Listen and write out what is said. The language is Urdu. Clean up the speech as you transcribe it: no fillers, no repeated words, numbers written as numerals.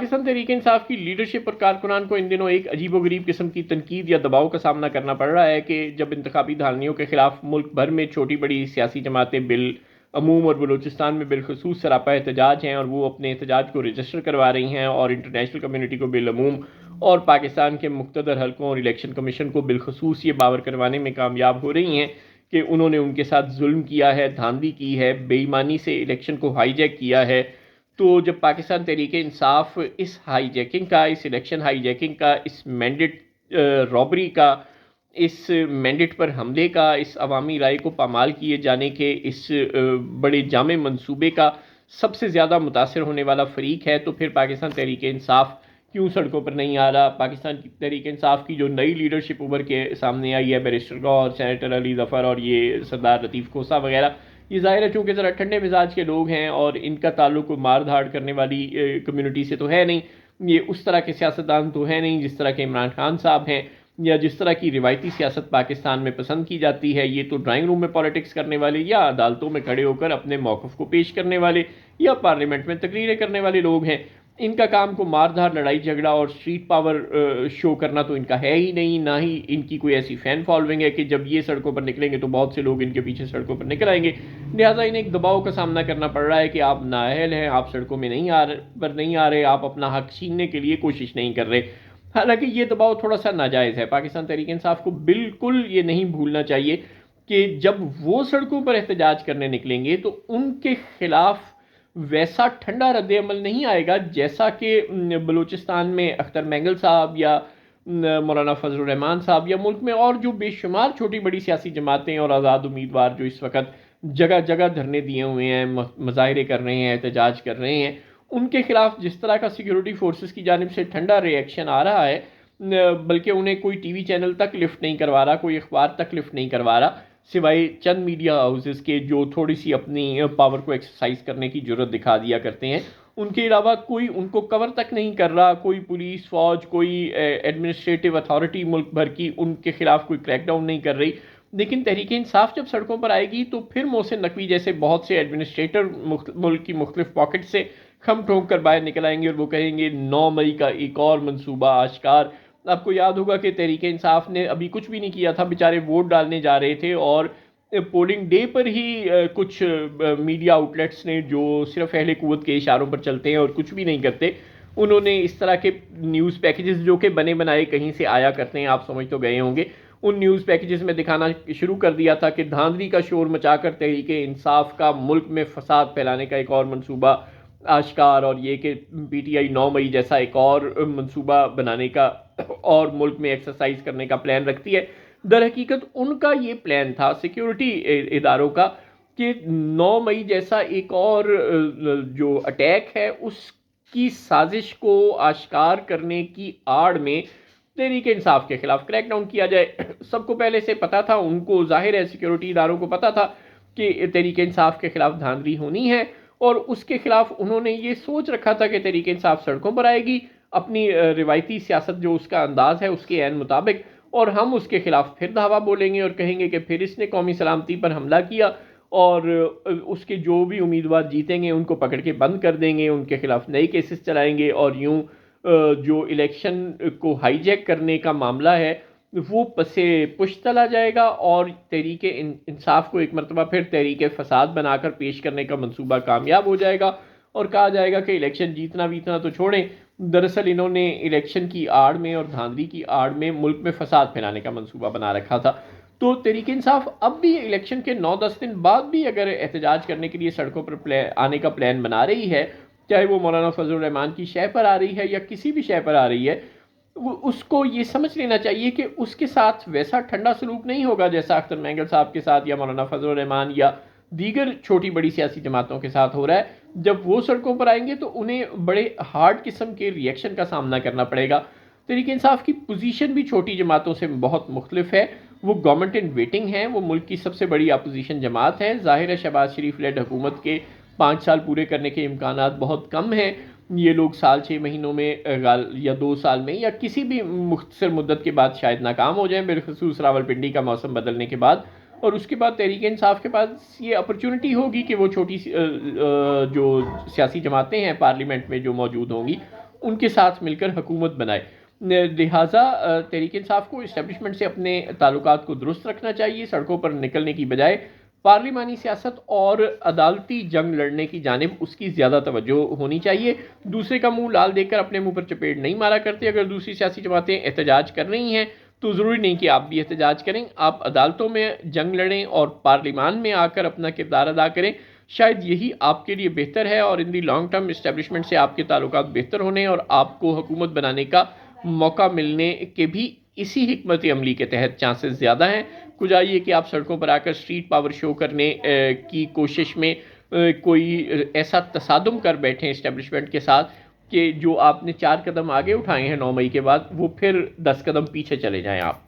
پاکستان تحریک انصاف کی لیڈرشپ اور کارکنان کو ان دنوں ایک عجیب و غریب قسم کی تنقید یا دباؤ کا سامنا کرنا پڑ رہا ہے کہ جب انتخابی دھاندلیوں کے خلاف ملک بھر میں چھوٹی بڑی سیاسی جماعتیں بالعموم اور بلوچستان میں بالخصوص سراپا احتجاج ہیں اور وہ اپنے احتجاج کو رجسٹر کروا رہی ہیں اور انٹرنیشنل کمیونٹی کو بالعموم اور پاکستان کے مقتدر حلقوں اور الیکشن کمیشن کو بالخصوص یہ باور کروانے میں کامیاب ہو رہی ہیں کہ انہوں نے ان کے ساتھ ظلم کیا ہے، دھاندلی کی ہے، بے ایمانی سے الیکشن کو ہائی جیک کیا ہے، تو جب پاکستان تحریک انصاف اس ہائی جیکنگ کا، اس الیکشن ہائی جیکنگ کا، اس مینڈیٹ رابری کا، اس مینڈیٹ پر حملے کا، اس عوامی رائے کو پامال کیے جانے کے اس بڑے جامع منصوبے کا سب سے زیادہ متاثر ہونے والا فریق ہے، تو پھر پاکستان تحریک انصاف کیوں سڑکوں پر نہیں آ رہا؟ پاکستان کی تحریک انصاف کی جو نئی لیڈرشپ ابھر کے سامنے آئی ہے، بیرسٹر گور، سینیٹر علی ظفر اور یہ سردار لطیف کھوسہ وغیرہ، یہ ظاہر ہے چونکہ ذرا ٹھنڈے مزاج کے لوگ ہیں اور ان کا تعلق مار دھاڑ کرنے والی کمیونٹی سے تو ہے نہیں، یہ اس طرح کے سیاستدان تو ہے نہیں جس طرح کے عمران خان صاحب ہیں یا جس طرح کی روایتی سیاست پاکستان میں پسند کی جاتی ہے۔ یہ تو ڈرائنگ روم میں پالیٹکس کرنے والے یا عدالتوں میں کھڑے ہو کر اپنے موقف کو پیش کرنے والے یا پارلیمنٹ میں تقریریں کرنے والے لوگ ہیں۔ ان کا کام کو مار دھاڑ، لڑائی جھگڑا اور اسٹریٹ پاور شو کرنا تو ان کا ہے ہی نہیں، نہ ہی ان کی کوئی ایسی فین فالوئنگ ہے کہ جب یہ سڑکوں پر نکلیں گے تو بہت سے لوگ ان کے پیچھے سڑکوں پر نکل آئیں گے۔ لہٰذا انہیں ایک دباؤ کا سامنا کرنا پڑ رہا ہے کہ آپ نااہل ہیں، آپ سڑکوں میں نہیں آ رہے، آپ اپنا حق چھیننے کے لیے کوشش نہیں کر رہے۔ حالانکہ یہ دباؤ تھوڑا سا ناجائز ہے۔ پاکستان تحریک انصاف کو بالکل یہ نہیں بھولنا چاہیے کہ جب وہ سڑکوں پر احتجاج کرنے نکلیں گے تو ان کے خلاف ویسا ٹھنڈا رد عمل نہیں آئے گا جیسا کہ بلوچستان میں اختر مینگل صاحب یا مولانا فضل الرحمان صاحب یا ملک میں اور جو بے شمار چھوٹی بڑی سیاسی جماعتیں اور آزاد امیدوار جو اس وقت جگہ جگہ دھرنے دیے ہوئے ہیں، مظاہرے کر رہے ہیں، احتجاج کر رہے ہیں، ان کے خلاف جس طرح کا سیکیورٹی فورسز کی جانب سے ٹھنڈا ری ایکشن آ رہا ہے، بلکہ انہیں کوئی ٹی وی چینل تک لفٹ نہیں کروا رہا، کوئی اخبار تک لفٹ نہیں کروا رہا، سوائے چند میڈیا ہاؤسز کے جو تھوڑی سی اپنی پاور کو ایکسرسائز کرنے کی جرت دکھا دیا کرتے ہیں۔ ان کے علاوہ کوئی ان کو کور تک نہیں کر رہا، کوئی پولیس فوج، کوئی ایڈمنسٹریٹو اتھارٹی ملک بھر کی ان کے خلاف کوئی کریک ڈاؤن نہیں کر رہی۔ لیکن تحریک انصاف جب سڑکوں پر آئے گی تو پھر محسن نقوی جیسے بہت سے ایڈمنسٹریٹر ملک کی مختلف پاکٹ سے کھم ٹھونک کر باہر نکل آئیں گے اور وہ کہیں گے 9 مئی کا ایک اور منصوبہ آشکار۔ آپ کو یاد ہوگا کہ تحریک انصاف نے ابھی کچھ بھی نہیں کیا تھا، بیچارے ووٹ ڈالنے جا رہے تھے اور پولنگ ڈے پر ہی کچھ میڈیا آؤٹلیٹس نے جو صرف اہل قوت کے اشاروں پر چلتے ہیں اور کچھ بھی نہیں کرتے، انہوں نے اس طرح کے نیوز پیکیجز جو کہ بنے بنائے کہیں سے آیا کرتے ہیں، آپ سمجھ تو گئے ہوں گے، ان نیوز پیکیجز میں دکھانا شروع کر دیا تھا کہ دھاندلی کا شور مچا کر تحریک انصاف کا ملک میں فساد پھیلانے کا ایک اور منصوبہ آشکار، اور یہ کہ پی ٹی آئی 9 مئی جیسا ایک اور منصوبہ بنانے کا اور ملک میں ایکسرسائز کرنے کا پلان رکھتی ہے۔ در حقیقت ان کا یہ پلان تھا سیکیورٹی اداروں کا کہ 9 مئی جیسا ایک اور جو اٹیک ہے اس کی سازش کو آشکار کرنے کی آڑ میں تحریک انصاف کے خلاف کریک ڈاؤن کیا جائے۔ سب کو پہلے سے پتا تھا، ان کو ظاہر ہے سیکیورٹی اداروں کو پتا تھا کہ تحریک انصاف کے خلاف دھاندلی ہونی ہے، اور اس کے خلاف انہوں نے یہ سوچ رکھا تھا کہ تحریک انصاف سڑکوں پر آئے گی اپنی روایتی سیاست جو اس کا انداز ہے اس کے عین مطابق، اور ہم اس کے خلاف پھر دھاوا بولیں گے اور کہیں گے کہ پھر اس نے قومی سلامتی پر حملہ کیا، اور اس کے جو بھی امیدوار جیتیں گے ان کو پکڑ کے بند کر دیں گے، ان کے خلاف نئے کیسز چلائیں گے، اور یوں جو الیکشن کو ہائی جیک کرنے کا معاملہ ہے وہ پسے پش چلا جائے گا، اور تحریک انصاف کو ایک مرتبہ پھر تحریک فساد بنا کر پیش کرنے کا منصوبہ کامیاب ہو جائے گا، اور کہا جائے گا کہ الیکشن جیتنا ویتنا تو چھوڑیں، دراصل انہوں نے الیکشن کی آڑ میں اور دھاندلی کی آڑ میں ملک میں فساد پھیلانے کا منصوبہ بنا رکھا تھا۔ تو تحریک انصاف اب بھی الیکشن کے 9-10 دن بعد بھی اگر احتجاج کرنے کے لیے سڑکوں پر آنے کا پلان بنا رہی ہے، چاہے وہ مولانا فضل الرحمان کی شے پر آ رہی ہے یا کسی بھی شے پر آ رہی ہے، اس کو یہ سمجھ لینا چاہیے کہ اس کے ساتھ ویسا ٹھنڈا سلوک نہیں ہوگا جیسا اختر مینگل صاحب کے ساتھ یا مولانا فضل الرحمان یا دیگر چھوٹی بڑی سیاسی جماعتوں کے ساتھ ہو رہا ہے۔ جب وہ سڑکوں پر آئیں گے تو انہیں بڑے ہارڈ قسم کے ری ایکشن کا سامنا کرنا پڑے گا۔ تحریک انصاف کی پوزیشن بھی چھوٹی جماعتوں سے بہت مختلف ہے، وہ گورنمنٹ ان ویٹنگ ہے، وہ ملک کی سب سے بڑی اپوزیشن جماعت ہے۔ ظاہر ہے شہباز شریف لیڈ حکومت کے 5 سال پورے کرنے کے امکانات بہت کم ہیں، یہ لوگ سال 6 مہینوں میں یا 2 سال میں یا کسی بھی مختصر مدت کے بعد شاید ناکام ہو جائیں، بالخصوص راولپنڈی کا موسم بدلنے کے بعد، اور اس کے بعد تحریک انصاف کے پاس یہ اپرچونٹی ہوگی کہ وہ چھوٹی جو سیاسی جماعتیں ہیں پارلیمنٹ میں جو موجود ہوں گی ان کے ساتھ مل کر حکومت بنائے. لہٰذا تحریک انصاف کو اسٹیبلشمنٹ سے اپنے تعلقات کو درست رکھنا چاہیے. سڑکوں پر نکلنے کی بجائے پارلیمانی سیاست اور عدالتی جنگ لڑنے کی جانب اس کی زیادہ توجہ ہونی چاہیے. دوسرے کا منہ لال دیکھ کر اپنے منہ پر چپیٹ نہیں مارا کرتے. اگر دوسری سیاسی جماعتیں احتجاج کر رہی ہیں تو ضروری نہیں کہ آپ بھی احتجاج کریں. آپ عدالتوں میں جنگ لڑیں اور پارلیمان میں آ کر اپنا کردار ادا کریں. شاید یہی آپ کے لیے بہتر ہے اور ان دی لانگ ٹرم اسٹیبلشمنٹ سے آپ کے تعلقات بہتر ہونے اور آپ کو حکومت بنانے کا موقع ملنے کے بھی اسی حکمت عملی کے تحت چانسز زیادہ ہیں. کچھ آئیے کہ آپ سڑکوں پر آ کر اسٹریٹ پاور شو کرنے کی کوشش میں کوئی ایسا تصادم کر بیٹھیں اسٹیبلشمنٹ کے ساتھ کہ جو آپ نے 4 قدم آگے اٹھائے ہیں 9 مئی کے بعد وہ پھر 10 قدم پیچھے چلے جائیں آپ.